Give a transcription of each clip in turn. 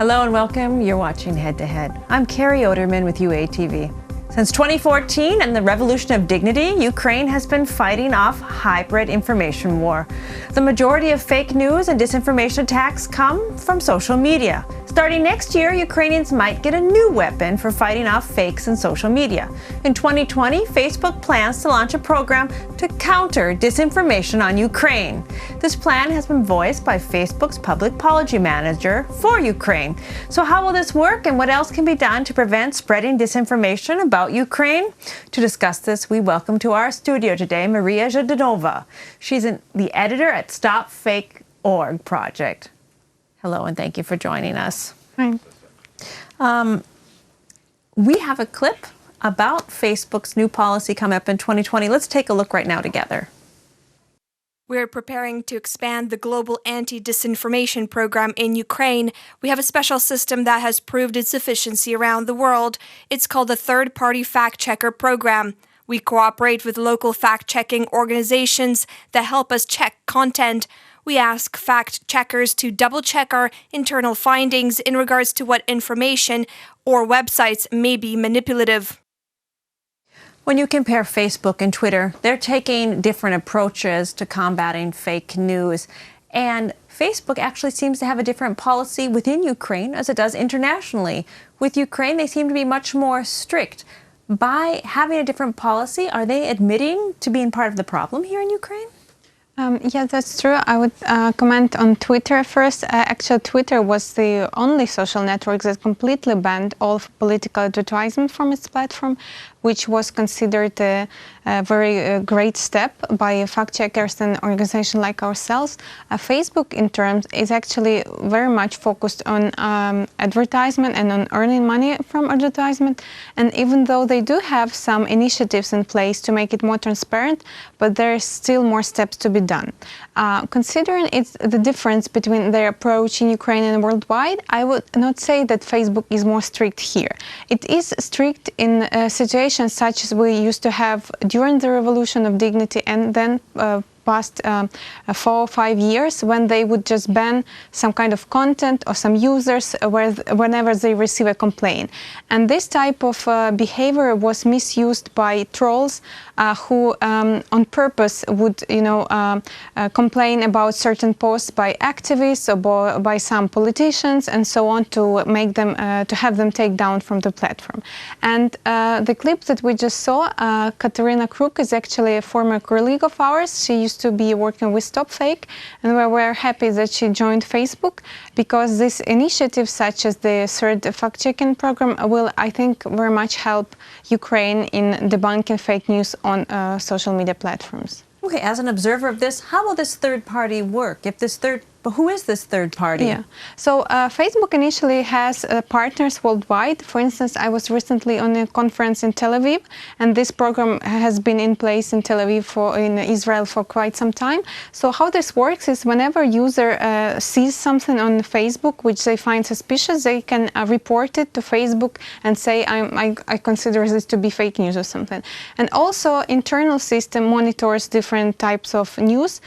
Hello and welcome. You're watching Head to Head. I'm Carrie Oderman with UATV. Since 2014 and the revolution of dignity, Ukraine has been fighting off hybrid information war. The majority of fake news and disinformation attacks come from social media. Starting next year, Ukrainians might get a new weapon for fighting off fakes in social media. In 2020, Facebook plans to launch a program to counter disinformation on Ukraine. This plan has been voiced by Facebook's public policy manager for Ukraine. So how will this work and what else can be done to prevent spreading disinformation about Ukraine? To discuss this, we welcome to our studio today Maria Zhdanova. She's the editor at StopFake.org project. Hello, and thank you for joining us. Hi. We have a clip about Facebook's new policy coming up in 2020. Let's take a look right now together. We're preparing to expand the global anti-disinformation program in Ukraine. We have a special system that has proved its efficiency around the world. It's called the Third-Party Fact-Checker Program. We cooperate with local fact-checking organizations that help us check content. We ask fact-checkers to double-check our internal findings in regards to what information or websites may be manipulative. When you compare Facebook and Twitter, they're taking different approaches to combating fake news. And Facebook actually seems to have a different policy within Ukraine as it does internationally. With Ukraine, they seem to be much more strict. By having a different policy, are they admitting to being part of the problem here in Ukraine? Yeah, that's true. I would comment on Twitter first. Actually, Twitter was the only social network that completely banned all political advertisement from its platform, which was considered a very great step by fact-checkers and organizations like ourselves. Facebook, in terms, is actually very much focused on advertisement and on earning money from advertisement. And even though they do have some initiatives in place to make it more transparent, but there is still more steps to be done. Considering it's the difference between their approach in Ukraine and worldwide, I would not say that Facebook is more strict here. It is strict in situations such as we used to have during the Revolution of Dignity and then past 4 or 5 years, when they would just ban some kind of content or some users whenever they receive a complaint. And this type of behavior was misused by trolls who on purpose would, complain about certain posts by activists or by some politicians and so on to make them, to have them take down from the platform. And the clip that we just saw, Katerina Kruk is actually a former colleague of ours. She used to be working with StopFake, and we're happy that she joined Facebook because this initiative, such as the third fact-checking program, will, I think, very much help Ukraine in debunking fake news on social media platforms. Okay, as an observer of this, how will this third party work? But who is this third party? Yeah, so Facebook initially has partners worldwide. For instance, I was recently on a conference in Tel Aviv, and this program has been in place in Tel Aviv in Israel for quite some time. So how this works is whenever a user sees something on Facebook which they find suspicious, they can report it to Facebook and say, I consider this to be fake news or something. And also, internal system monitors different types of news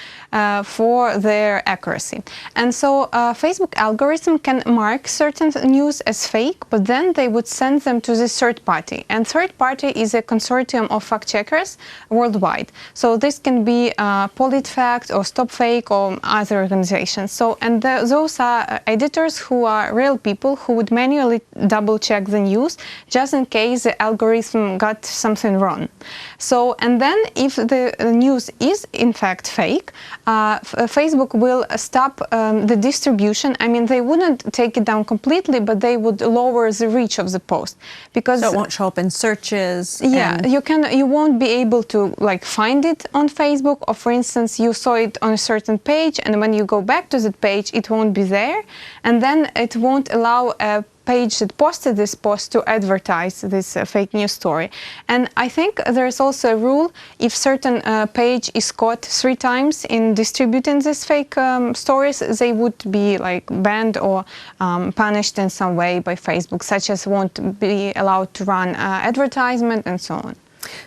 for their accuracy. And so Facebook algorithm can mark certain news as fake, but then they would send them to this third party. And third party is a consortium of fact-checkers worldwide. So this can be PolitiFact or StopFake or other organizations. So, and those are editors who are real people who would manually double-check the news just in case the algorithm got something wrong. So, and then if the news is in fact fake, Facebook will stop the distribution. I mean, they wouldn't take it down completely, but they would lower the reach of the post because so it won't show up in searches. Yeah, you won't be able to find it on Facebook, or for instance, you saw it on a certain page, and when you go back to that page, it won't be there, and then it won't allow a page that posted this post to advertise this fake news story. And I think there is also a rule, if certain page is caught 3 times in distributing these fake stories, they would be banned or punished in some way by Facebook, such as won't be allowed to run advertisement and so on.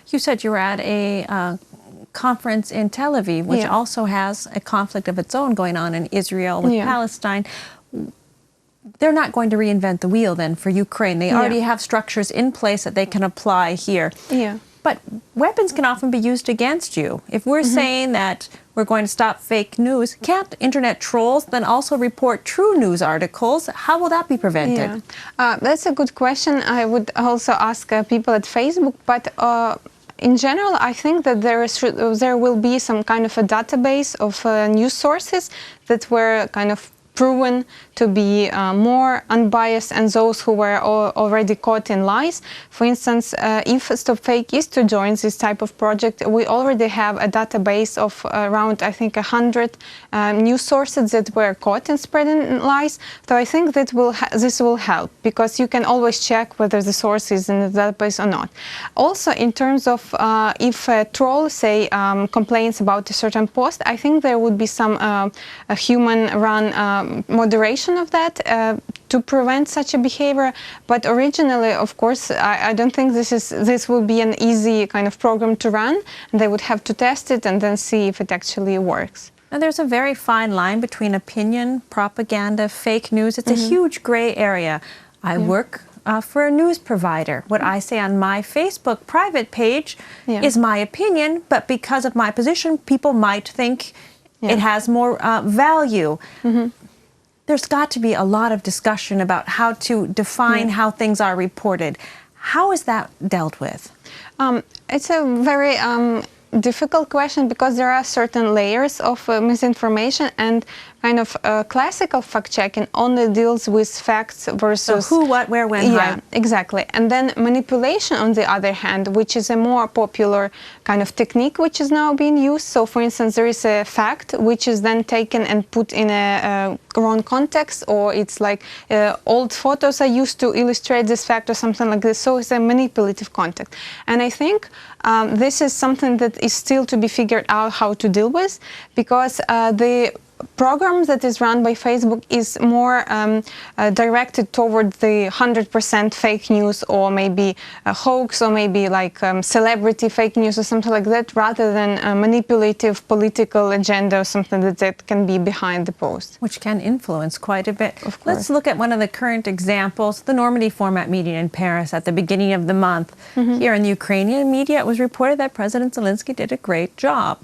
You said you were at a conference in Tel Aviv, which also has a conflict of its own going on in Israel with Palestine. they're not going to reinvent the wheel then for Ukraine. They already have structures in place that they can apply here. Yeah. But weapons can often be used against you. If we're saying that we're going to stop fake news, can't internet trolls then also report true news articles? How will that be prevented? That's a good question. I would also ask people at Facebook, but in general, I think that there will be some kind of a database of news sources that were kind of proven to be more unbiased and those who were already caught in lies. For instance, if Stop Fake is to join this type of project, we already have a database of around, I think, 100 news sources that were caught in spreading lies. So I think that this will help, because you can always check whether the source is in the database or not. Also, in terms of if a troll, say, complains about a certain post, I think there would be some human-run moderation of that to prevent such a behavior. But originally, of course, I don't think this will be an easy kind of program to run. They would have to test it and then see if it actually works. Now, there's a very fine line between opinion, propaganda, fake news. It's a huge gray area. I work for a news provider. What I say on my Facebook private page is my opinion, but because of my position, people might think it has more value. There's got to be a lot of discussion about how to define how things are reported. How is that dealt with? It's a very difficult question, because there are certain layers of misinformation, and kind of classical fact-checking only deals with facts versus... So who, what, where, when, how. Yeah, exactly. And then manipulation, on the other hand, which is a more popular kind of technique which is now being used. So, for instance, there is a fact which is then taken and put in a wrong context, or it's like old photos are used to illustrate this fact or something like this. So it's a manipulative context. And I think this is something that is still to be figured out how to deal with, because the program that is run by Facebook is more directed toward the 100% fake news, or maybe a hoax, or maybe like celebrity fake news or something like that, rather than a manipulative political agenda or something that can be behind the post. Which can influence quite a bit. Of course. Let's look at one of the current examples, the Normandy format meeting in Paris at the beginning of the month. Here in the Ukrainian media, it was reported that President Zelensky did a great job.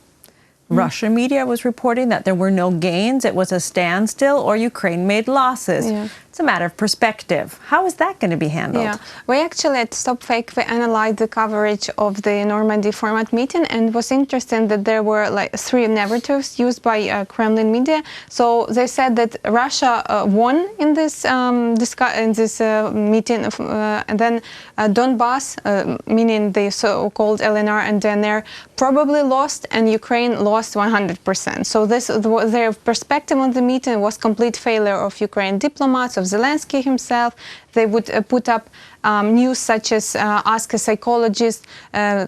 Russian media was reporting that there were no gains, it was a standstill, or Ukraine made losses. It's a matter of perspective. How is that going to be handled? Yeah, we actually at Stop Fake, we analyzed the coverage of the Normandy format meeting, and it was interesting that there were like 3 narratives used by Kremlin media. So they said that Russia won in this meeting, and then Donbass, meaning the so-called LNR and DNR, probably lost, and Ukraine lost 100%. So their perspective on the meeting was complete failure of Ukrainian diplomats, of Zelensky himself. They would put up news such as ask a psychologist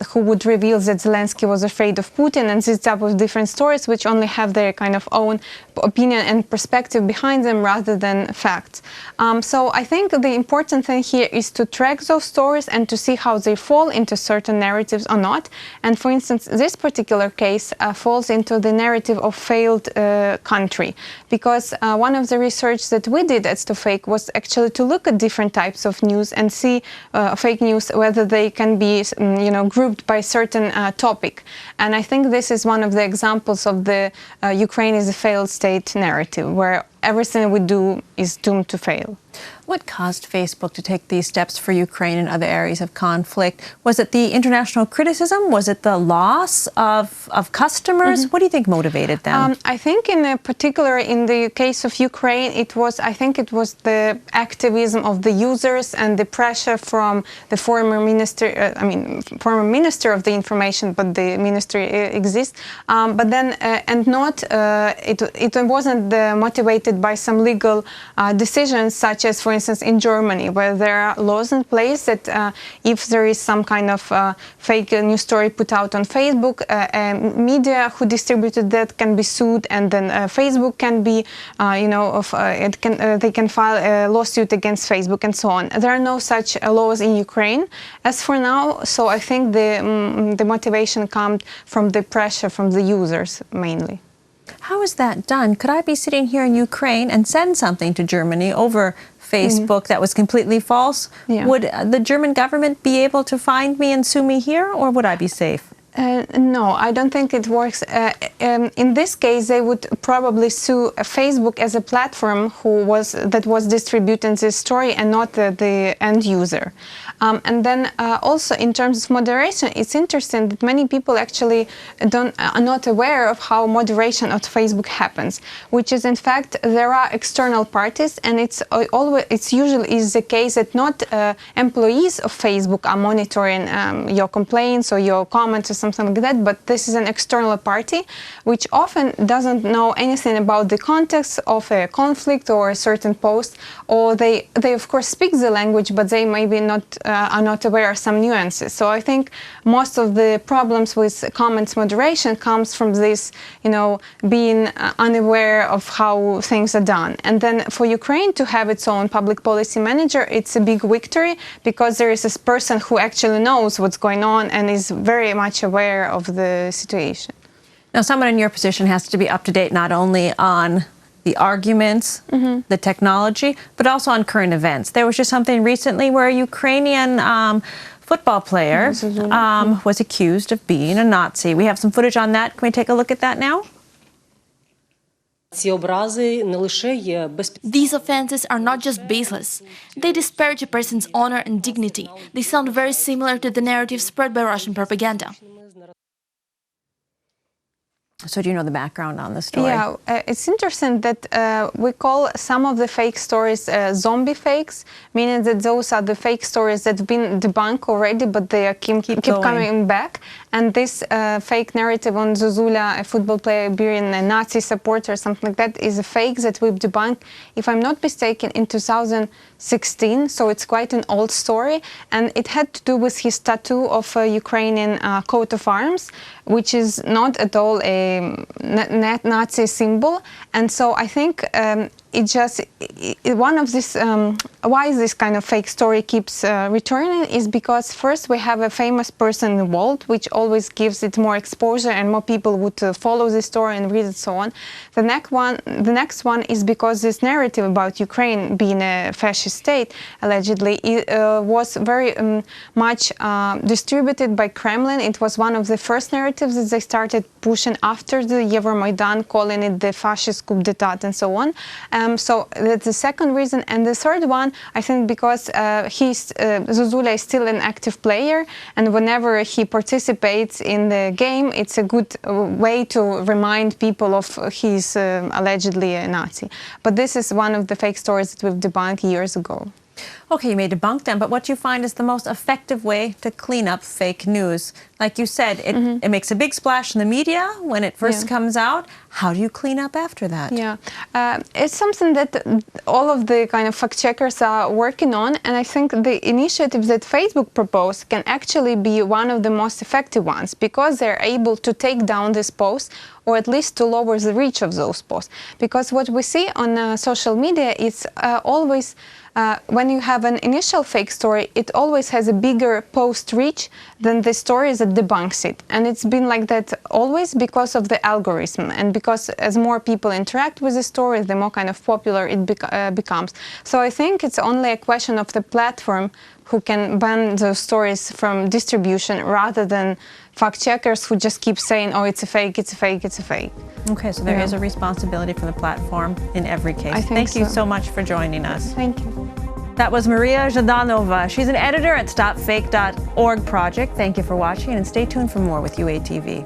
who would reveal that Zelensky was afraid of Putin, and this type of different stories which only have their kind of own opinion and perspective behind them rather than facts. So I think the important thing here is to track those stories and to see how they fall into certain narratives or not. And for instance, this particular case falls into the narrative of failed country, because one of the research that we did at Stop Fake was actually to look at different types of news and see fake news, whether they can be grouped by certain topic. And I think this is one of the examples of the Ukraine is a failed state narrative, where everything we do is doomed to fail. What caused Facebook to take these steps for Ukraine and other areas of conflict? Was it the international criticism? Was it the loss of customers? What do you think motivated them? I think in particular in the case of Ukraine, it was the activism of the users and the pressure from the former minister of the information, but the ministry exists. But then, it wasn't motivated by some legal decisions, such as, for instance, in Germany, where there are laws in place that if there is some kind of fake news story put out on Facebook, media who distributed that can be sued, and then Facebook can be, they can file a lawsuit against Facebook and so on. There are no such laws in Ukraine as for now, so I think the motivation comes from the pressure from the users mainly. How is that done? Could I be sitting here in Ukraine and send something to Germany over Facebook that was completely false. Yeah. Would the German government be able to find me and sue me here, or would I be safe? No, I don't think it works. In this case, they would probably sue Facebook as a platform that was distributing this story and not the end user. And then also in terms of moderation, it's interesting that many people actually are not aware of how moderation at Facebook happens, which is in fact there are external parties, and it's usually is the case that not employees of Facebook are monitoring your complaints or your comments or something like that, but this is an external party which often doesn't know anything about the context of a conflict or a certain post, or they of course speak the language, but they maybe are not aware of some nuances. So I think most of the problems with comments moderation comes from this, being unaware of how things are done. And then for Ukraine to have its own public policy manager, it's a big victory, because there is this person who actually knows what's going on and is very much aware of the situation. Now, someone in your position has to be up to date not only on the arguments, the technology, but also on current events. There was just something recently where a Ukrainian football player was accused of being a Nazi. We have some footage on that. Can we take a look at that now? These offenses are not just baseless. They disparage a person's honor and dignity. They sound very similar to the narrative spread by Russian propaganda. So do you know the background on the story? Yeah, it's interesting that we call some of the fake stories zombie fakes, meaning that those are the fake stories that have been debunked already, but they keep coming back. And this fake narrative on Zuzula, a football player being a Nazi supporter or something like that, is a fake that we've debunked, if I'm not mistaken, in 2016. So it's quite an old story. And it had to do with his tattoo of a Ukrainian coat of arms, which is not at all a Nazi symbol. And so I think one of this, why this kind of fake story keeps returning is because first we have a famous person in the world, which always gives it more exposure and more people would follow the story and read it, so on. The next one is because this narrative about Ukraine being a fascist state, allegedly, was very much distributed by Kremlin. It was one of the first narratives that they started pushing after the Euromaidan, calling it the fascist coup d'etat and so on. So that's the second reason. And the third one, I think, because Zuzula is still an active player, and whenever he participates in the game, it's a good way to remind people of he's allegedly a Nazi. But this is one of the fake stories that we've debunked years ago. Okay, you may debunk them, but what do you find is the most effective way to clean up fake news? Like you said, it makes a big splash in the media when it first comes out. How do you clean up after that? Yeah, it's something that all of the kind of fact checkers are working on, and I think the initiatives that Facebook proposed can actually be one of the most effective ones, because they're able to take down this post, or at least to lower the reach of those posts. Because what we see on social media is always when you have an initial fake story, it always has a bigger post reach than the story that debunks it. And it's been like that always because of the algorithm, and because as more people interact with the story, the more kind of popular it becomes. So I think it's only a question of the platform who can ban those stories from distribution, rather than fact checkers who just keep saying, oh, it's a fake, it's a fake, it's a fake. Okay, so there is a responsibility for the platform in every case. Thank you so much for joining us. Thank you. That was Maria Zhdanova. She's an editor at StopFake.org project. Thank you for watching, and stay tuned for more with UATV.